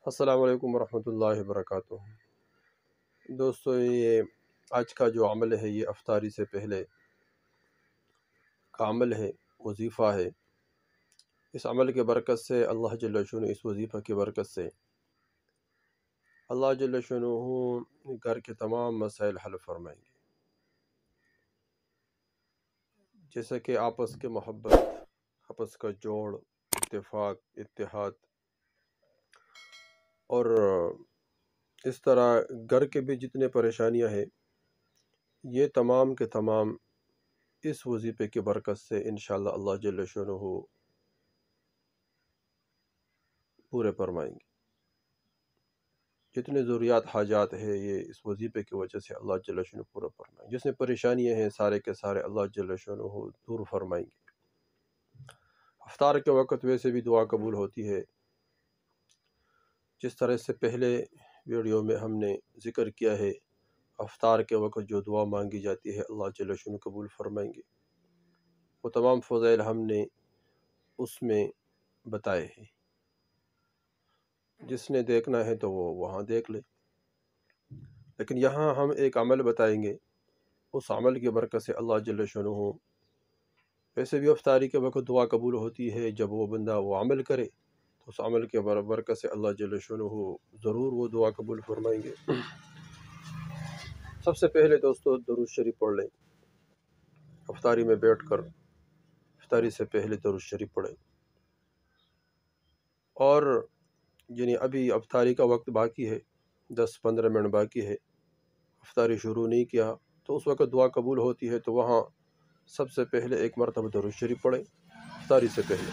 السلام علیکم ورحمۃ اللہ وبرکاتہ۔ دوستو، یہ آج کا جو عمل ہے یہ افطاری سے پہلے کا عمل ہے، وظیفہ ہے۔ اس عمل کے برکت سے اللہ جل شانہ، اس وظیفہ کی برکت سے اللہ جل شانہ گھر کے تمام مسائل حل فرمائیں گے، جیسے کہ آپس کے محبت، آپس کا جوڑ، اتفاق، اتحاد، اور اس طرح گھر کے بھی جتنے پریشانیاں ہیں یہ تمام کے تمام اس وظیفے کی برکت سے انشاءاللہ اللہ جل شانہ پورے فرمائیں گے۔ جتنے ضروریات حاجات ہیں یہ اس وظیفے کی وجہ سے اللہ جل شانہ پورا فرمائیں گے۔ جس میں پریشانیاں ہیں سارے کے سارے اللہ جل شانہ دور فرمائیں گے۔ افطار کے وقت ویسے بھی دعا قبول ہوتی ہے، جس طرح سے پہلے ویڈیو میں ہم نے ذکر کیا ہے، افطار کے وقت جو دعا مانگی جاتی ہے اللہ جل شانہ قبول فرمائیں گے۔ وہ تمام فضائل ہم نے اس میں بتائے ہیں، جس نے دیکھنا ہے تو وہ وہاں دیکھ لے۔ لیکن یہاں ہم ایک عمل بتائیں گے، اس عمل کی برکت سے اللہ جل شانہ، ویسے بھی افطاری کے وقت دعا قبول ہوتی ہے، جب وہ بندہ وہ عمل کرے تو اس عمل کے برکت سے اللہ جل شانہ ضرور وہ دعا قبول فرمائیں گے۔ سب سے پہلے دوستو درود شریف پڑھ لیں، افطاری میں بیٹھ کر افطاری سے پہلے درود شریف پڑھیں۔ اور یعنی ابھی افطاری کا وقت باقی ہے، 10-15 منٹ باقی ہے، افطاری شروع نہیں کیا تو اس وقت دعا قبول ہوتی ہے، تو وہاں سب سے پہلے ایک مرتبہ درود شریف پڑھیں افطاری سے پہلے،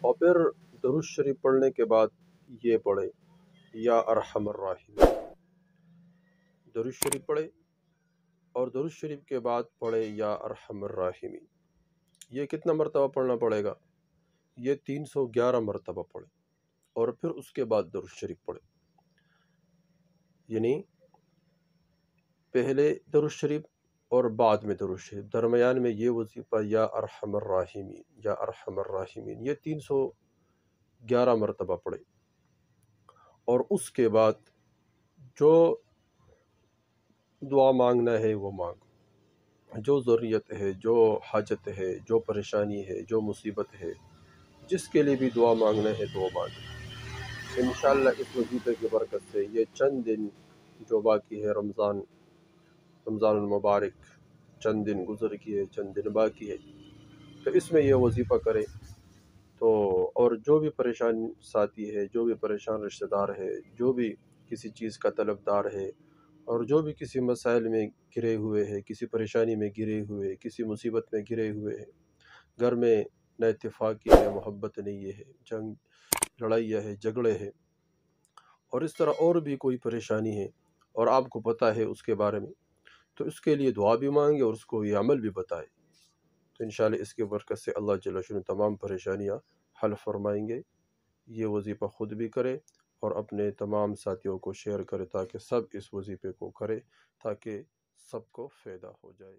اور پھر درود شریف پڑھنے کے بعد یہ پڑھیں یا ارحم الراحمین۔ درود شریف پڑھیں اور درود شریف کے بعد پڑھیں یا ارحم الراحمین۔ یہ کتنا مرتبہ پڑھنا پڑے گا؟ یہ 311 مرتبہ پڑھیں، اور پھر اس کے بعد درود شریف پڑھیں۔ یعنی پہلے درود شریف اور بعد میں درود شریف، درمیان میں یہ وظیفہ یا ارحم الراحمین یا ارحم الراحمین، یہ 311 مرتبہ پڑھیں، اور اس کے بعد جو دعا مانگنا ہے وہ مانگو، جو ضروریت ہے، جو حاجت ہے، جو پریشانی ہے، جو مصیبت ہے، جس کے لیے بھی دعا مانگنا ہے تو وہ مانگیں۔ انشاءاللہ اس وظیفے کی برکت سے یہ چند دن جو باقی ہے، رمضان المبارک چند دن گزر گئے، چند دن باقی ہے، تو اس میں یہ وظیفہ کریں تو، اور جو بھی پریشان ساتھی ہے، جو بھی پریشان رشتہ دار ہے، جو بھی کسی چیز کا طلبدار ہے، اور جو بھی کسی مسائل میں گرے ہوئے ہے، کسی پریشانی میں گرے ہوئے، کسی مصیبت میں گرے ہوئے ہیں، گھر میں نہ اتفاقی ہے، محبت نہیں ہے، جنگ لڑائیاں ہے، جھگڑے ہیں، اور اس طرح اور بھی کوئی پریشانی ہے اور آپ کو پتہ ہے اس کے بارے میں، تو اس کے لیے دعا بھی مانگے اور اس کو یہ عمل بھی بتائے، تو انشاءاللہ اس کی برکت سے اللہ جل شانہ تمام پریشانیاں حل فرمائیں گے۔ یہ وظیفہ خود بھی کرے اور اپنے تمام ساتھیوں کو شیئر کرے، تاکہ سب اس وظیفے کو کرے، تاکہ سب کو فائدہ ہو جائے۔